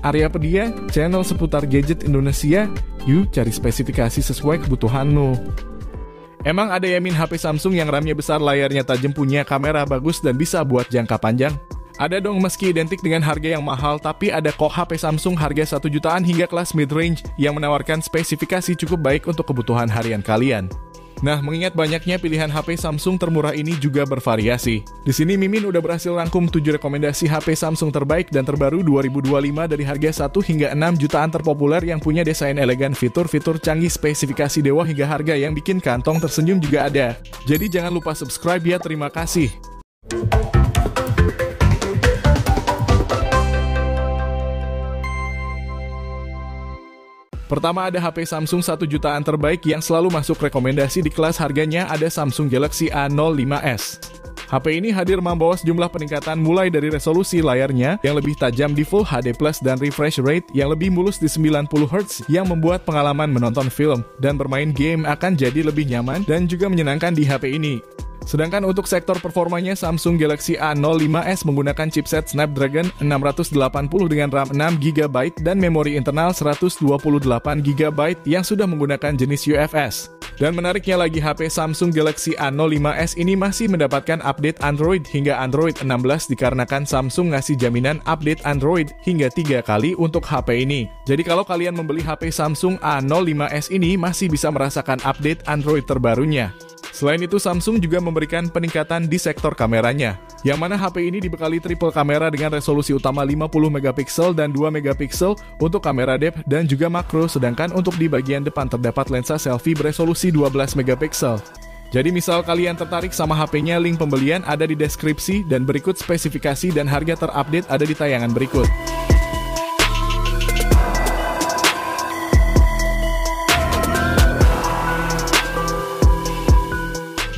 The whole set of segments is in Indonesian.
Aryapedia, channel seputar gadget Indonesia. Yuk cari spesifikasi sesuai kebutuhanmu. Emang ada Yamin HP Samsung yang RAM-nya besar, layarnya tajam, punya kamera bagus dan bisa buat jangka panjang? Ada dong, meski identik dengan harga yang mahal, tapi ada kok HP Samsung harga 1 jutaan hingga kelas mid-range yang menawarkan spesifikasi cukup baik untuk kebutuhan harian kalian. Nah, mengingat banyaknya pilihan HP Samsung termurah ini juga bervariasi. Di sini Mimin udah berhasil rangkum 7 rekomendasi HP Samsung terbaik dan terbaru 2025 dari harga 1 hingga 6 jutaan terpopuler yang punya desain elegan, fitur-fitur canggih, spesifikasi dewa hingga harga yang bikin kantong tersenyum juga ada. Jadi jangan lupa subscribe ya, terima kasih. Pertama ada HP Samsung 1 jutaan terbaik yang selalu masuk rekomendasi di kelas harganya, ada Samsung Galaxy A05s. HP ini hadir membawa sejumlah peningkatan mulai dari resolusi layarnya yang lebih tajam di Full HD Plus dan refresh rate yang lebih mulus di 90Hz yang membuat pengalaman menonton film dan bermain game akan jadi lebih nyaman dan juga menyenangkan di HP ini. Sedangkan untuk sektor performanya, Samsung Galaxy A05s menggunakan chipset Snapdragon 680 dengan RAM 6GB dan memori internal 128GB yang sudah menggunakan jenis UFS. Dan menariknya lagi, HP Samsung Galaxy A05s ini masih mendapatkan update Android hingga Android 16 dikarenakan Samsung ngasih jaminan update Android hingga 3 kali untuk HP ini. Jadi kalau kalian membeli HP Samsung A05s ini masih bisa merasakan update Android terbarunya. Selain itu, Samsung juga memberikan peningkatan di sektor kameranya, yang mana HP ini dibekali triple kamera dengan resolusi utama 50MP dan 2MP untuk kamera depth dan juga makro, sedangkan untuk di bagian depan terdapat lensa selfie beresolusi 12MP. Jadi misal kalian tertarik sama HP-nya, link pembelian ada di deskripsi dan berikut spesifikasi dan harga terupdate ada di tayangan berikut.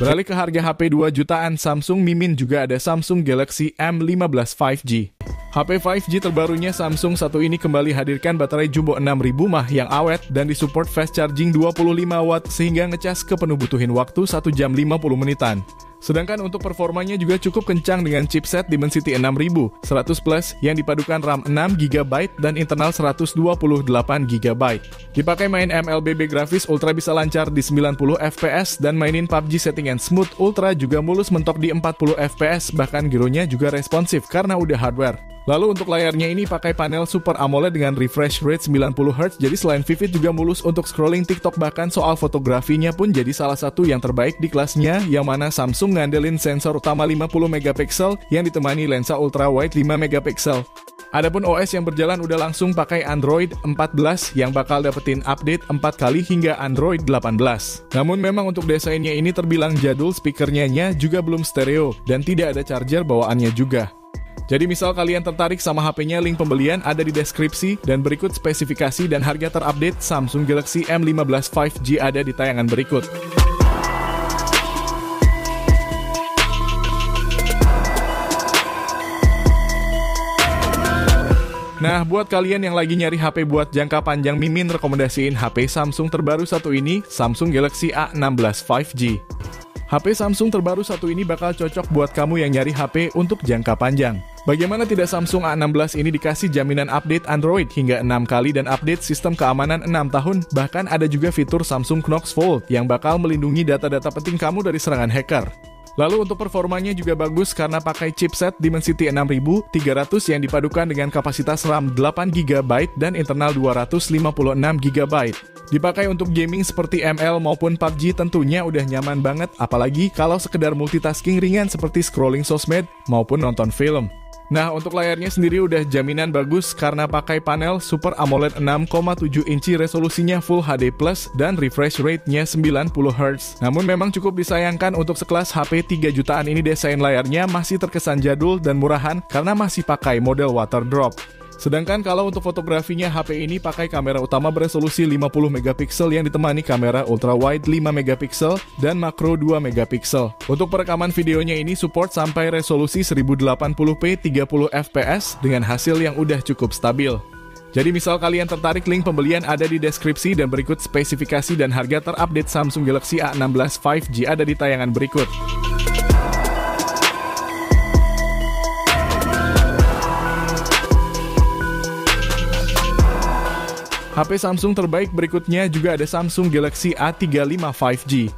Beralih ke harga HP 2 jutaan Samsung, Mimin juga ada Samsung Galaxy M15 5G. HP 5G terbarunya Samsung satu ini kembali hadirkan baterai jumbo 6000 mAh yang awet dan disupport fast charging 25W sehingga ngecas ke penuh butuhin waktu 1 jam 50 menitan. Sedangkan untuk performanya juga cukup kencang dengan chipset Dimensity 6000 100+ yang dipadukan RAM 6GB dan internal 128GB. Dipakai main MLBB grafis ultra bisa lancar di 90fps dan mainin PUBG settingan smooth ultra juga mulus mentok di 40fps, bahkan gironya juga responsif karena udah hardware. Lalu untuk layarnya ini pakai panel Super AMOLED dengan refresh rate 90Hz, jadi selain vivid juga mulus untuk scrolling TikTok, bahkan soal fotografinya pun jadi salah satu yang terbaik di kelasnya, yang mana Samsung ngandelin sensor utama 50MP yang ditemani lensa ultra wide 5MP. Adapun OS yang berjalan udah langsung pakai Android 14 yang bakal dapetin update 4 kali hingga Android 18. Namun memang untuk desainnya ini terbilang jadul, speakernya juga belum stereo dan tidak ada charger bawaannya juga. Jadi misal kalian tertarik sama HP-nya, link pembelian ada di deskripsi dan berikut spesifikasi dan harga terupdate Samsung Galaxy M15 5G ada di tayangan berikut. Nah, buat kalian yang lagi nyari HP buat jangka panjang, Mimin rekomendasiin HP Samsung terbaru satu ini, Samsung Galaxy A16 5G. HP Samsung terbaru satu ini bakal cocok buat kamu yang nyari HP untuk jangka panjang. Bagaimana tidak, Samsung A16 ini dikasih jaminan update Android hingga 6 kali dan update sistem keamanan 6 tahun. Bahkan ada juga fitur Samsung Knox Vault yang bakal melindungi data-data penting kamu dari serangan hacker. Lalu untuk performanya juga bagus karena pakai chipset Dimensity 6300 yang dipadukan dengan kapasitas RAM 8GB dan internal 256GB. Dipakai untuk gaming seperti ML maupun PUBG tentunya udah nyaman banget, apalagi kalau sekedar multitasking ringan seperti scrolling sosmed maupun nonton film. Nah, untuk layarnya sendiri udah jaminan bagus karena pakai panel Super AMOLED 6,7 inci, resolusinya Full HD Plus dan refresh rate-nya 90Hz. Namun memang cukup disayangkan untuk sekelas HP 3 jutaan ini desain layarnya masih terkesan jadul dan murahan karena masih pakai model water drop. Sedangkan kalau untuk fotografinya, HP ini pakai kamera utama beresolusi 50MP yang ditemani kamera ultra wide 5MP dan makro 2MP. Untuk perekaman videonya ini support sampai resolusi 1080p 30fps dengan hasil yang udah cukup stabil. Jadi misal kalian tertarik, link pembelian ada di deskripsi dan berikut spesifikasi dan harga terupdate Samsung Galaxy A16 5G ada di tayangan berikut. HP Samsung terbaik berikutnya juga ada Samsung Galaxy A35 5G.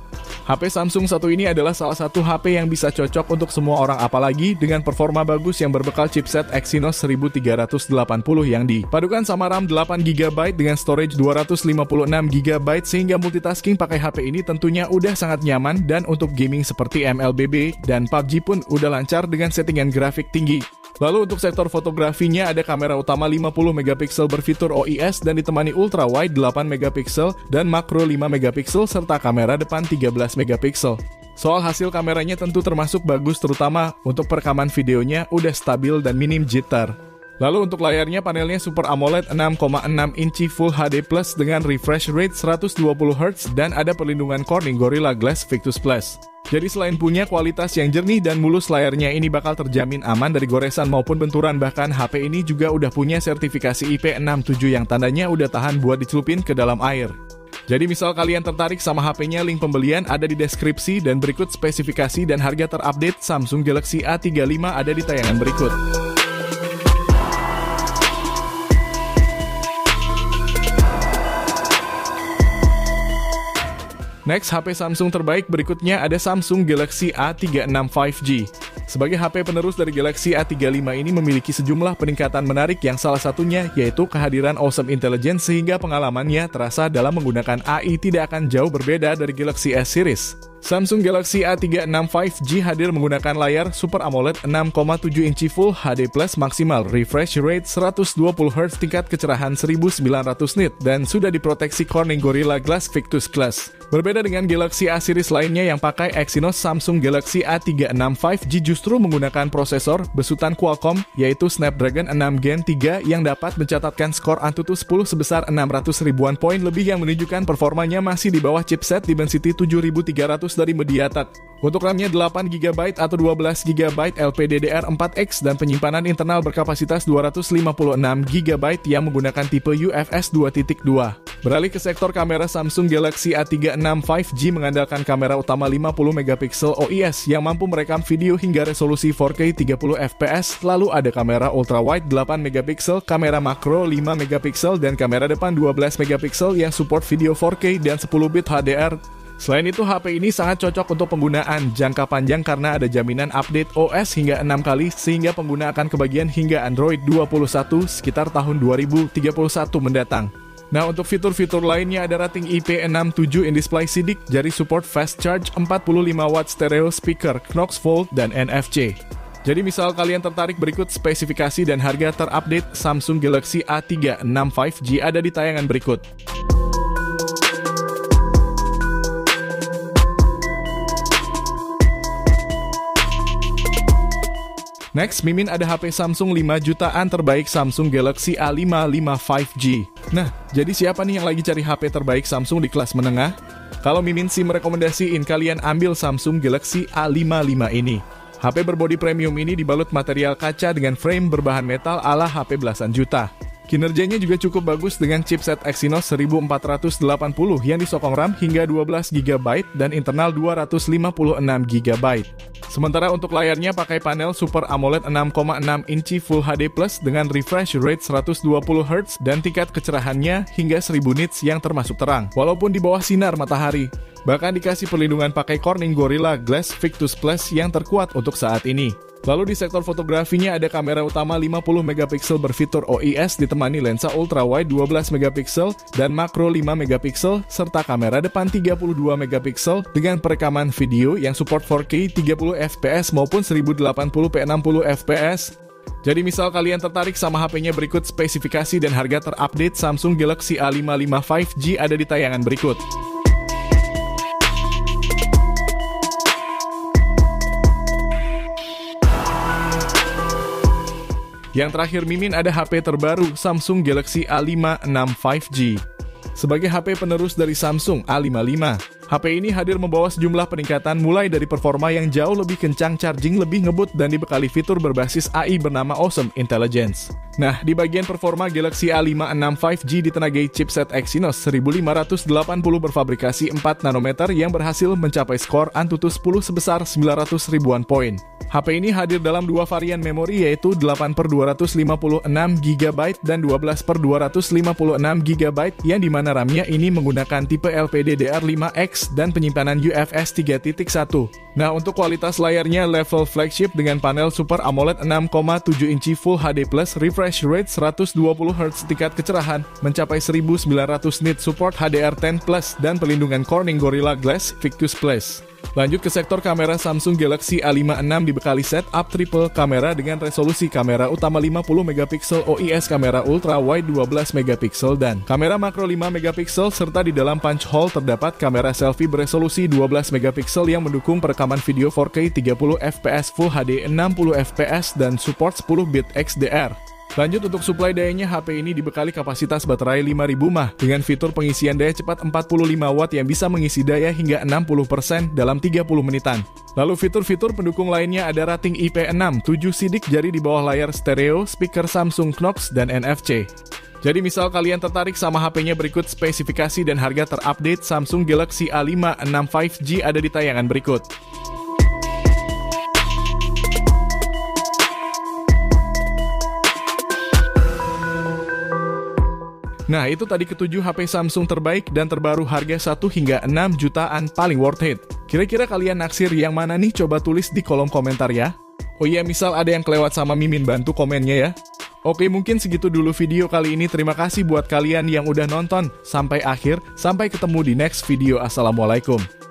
HP Samsung satu ini adalah salah satu HP yang bisa cocok untuk semua orang, apalagi dengan performa bagus yang berbekal chipset Exynos 1380 yang dipadukan sama RAM 8GB dengan storage 256GB, sehingga multitasking pakai HP ini tentunya udah sangat nyaman, dan untuk gaming seperti MLBB dan PUBG pun udah lancar dengan settingan grafik tinggi. Lalu untuk sektor fotografinya ada kamera utama 50MP berfitur OIS dan ditemani ultra wide 8MP dan makro 5MP serta kamera depan 13MP. Soal hasil kameranya tentu termasuk bagus, terutama untuk perekaman videonya udah stabil dan minim jitter. Lalu untuk layarnya, panelnya Super AMOLED 6,6 inci Full HD Plus dengan refresh rate 120Hz dan ada perlindungan Corning Gorilla Glass Victus Plus. Jadi selain punya kualitas yang jernih dan mulus, layarnya ini bakal terjamin aman dari goresan maupun benturan. Bahkan HP ini juga udah punya sertifikasi IP67 yang tandanya udah tahan buat dicelupin ke dalam air. Jadi misal kalian tertarik sama HP-nya, link pembelian ada di deskripsi, dan berikut spesifikasi dan harga terupdate Samsung Galaxy A35 ada di tayangan berikut. Next, HP Samsung terbaik berikutnya ada Samsung Galaxy A36 5G. Sebagai HP penerus dari Galaxy A35 ini memiliki sejumlah peningkatan menarik, yang salah satunya yaitu kehadiran Awesome Intelligence, sehingga pengalamannya terasa dalam menggunakan AI tidak akan jauh berbeda dari Galaxy S series. Samsung Galaxy A36 5G hadir menggunakan layar Super AMOLED 6,7 inci Full HD Plus, maksimal refresh rate 120Hz, tingkat kecerahan 1900 nit, dan sudah diproteksi Corning Gorilla Glass Victus Plus. Berbeda dengan Galaxy A series lainnya yang pakai Exynos, Samsung Galaxy A36 5G justru menggunakan prosesor besutan Qualcomm yaitu Snapdragon 6 Gen 3 yang dapat mencatatkan skor Antutu 10 sebesar 600 ribuan poin lebih, yang menunjukkan performanya masih di bawah chipset Dimensity 7300 dari MediaTek. Untuk RAM-nya 8GB atau 12GB LPDDR4X dan penyimpanan internal berkapasitas 256GB yang menggunakan tipe UFS 2.2. Beralih ke sektor kamera, Samsung Galaxy A36 5G mengandalkan kamera utama 50MP OIS yang mampu merekam video hingga resolusi 4K 30fps, lalu ada kamera ultra wide 8MP, kamera makro 5MP, dan kamera depan 12MP yang support video 4K dan 10-bit HDR. Selain itu, HP ini sangat cocok untuk penggunaan jangka panjang karena ada jaminan update OS hingga 6 kali, sehingga pengguna akan kebagian hingga Android 21 sekitar tahun 2031 mendatang. Nah, untuk fitur-fitur lainnya ada rating IP67 in-display sidik, jari support fast charge, 45W stereo speaker, Knox Volt, dan NFC. Jadi misal kalian tertarik, berikut spesifikasi dan harga terupdate Samsung Galaxy A36 5G ada di tayangan berikut. Next, Mimin ada HP Samsung 5 jutaan terbaik Samsung Galaxy A55 5G. Nah, jadi siapa nih yang lagi cari HP terbaik Samsung di kelas menengah? Kalau Mimin sih merekomendasiin kalian ambil Samsung Galaxy A55 ini. HP berbodi premium ini dibalut material kaca dengan frame berbahan metal ala HP belasan juta. Kinerjanya juga cukup bagus dengan chipset Exynos 1480 yang disokong RAM hingga 12GB dan internal 256GB. Sementara untuk layarnya pakai panel Super AMOLED 6,6 inci Full HD Plus dengan refresh rate 120Hz dan tingkat kecerahannya hingga 1000 nits yang termasuk terang, walaupun di bawah sinar matahari. Bahkan dikasih perlindungan pakai Corning Gorilla Glass Victus Plus yang terkuat untuk saat ini. Lalu di sektor fotografinya ada kamera utama 50MP berfitur OIS ditemani lensa ultra wide 12MP dan makro 5MP serta kamera depan 32MP dengan perekaman video yang support 4K 30fps maupun 1080p 60fps. Jadi misal kalian tertarik sama HP-nya, berikut spesifikasi dan harga terupdate Samsung Galaxy A55 5G ada di tayangan berikut. Yang terakhir, Mimin ada HP terbaru Samsung Galaxy A56 5G. Sebagai HP penerus dari Samsung A55, HP ini hadir membawa sejumlah peningkatan mulai dari performa yang jauh lebih kencang, charging lebih ngebut, dan dibekali fitur berbasis AI bernama Awesome Intelligence. Nah, di bagian performa Galaxy A56 5G ditenagai chipset Exynos 1580 berfabrikasi 4 nanometer yang berhasil mencapai skor Antutu 10 sebesar 900 ribuan poin. HP ini hadir dalam dua varian memori yaitu 8/256GB dan 12/256GB yang dimana RAM-nya ini menggunakan tipe LPDDR5X dan penyimpanan UFS 3.1. Nah, untuk kualitas layarnya level flagship dengan panel Super AMOLED 6,7 inci Full HD+, refresh rate 120Hz, tingkat kecerahan mencapai 1900 nit, support HDR10+, dan pelindungan Corning Gorilla Glass Victus Plus. Lanjut ke sektor kamera, Samsung Galaxy A56 dibekali setup triple kamera dengan resolusi kamera utama 50MP, OIS kamera ultra wide 12MP dan kamera makro 5MP, serta di dalam punch hole terdapat kamera selfie beresolusi 12MP yang mendukung perekaman video 4K 30fps Full HD 60fps dan support 10-bit XDR. Lanjut untuk suplai dayanya, HP ini dibekali kapasitas baterai 5000 mAh dengan fitur pengisian daya cepat 45 Watt yang bisa mengisi daya hingga 60% dalam 30 menitan. Lalu fitur-fitur pendukung lainnya ada rating IP6, 7 sidik jari di bawah layar stereo, speaker Samsung Knox, dan NFC. Jadi misal kalian tertarik sama HP-nya, berikut spesifikasi dan harga terupdate Samsung Galaxy A56 5G ada di tayangan berikut. Nah, itu tadi ketujuh HP Samsung terbaik dan terbaru harga 1 hingga 6 jutaan paling worth it. Kira-kira kalian naksir yang mana nih? Coba tulis di kolom komentar ya. Oh iya, misal ada yang kelewat sama Mimin, bantu komennya ya. Oke, mungkin segitu dulu video kali ini. Terima kasih buat kalian yang udah nonton sampai akhir. Sampai ketemu di next video. Assalamualaikum.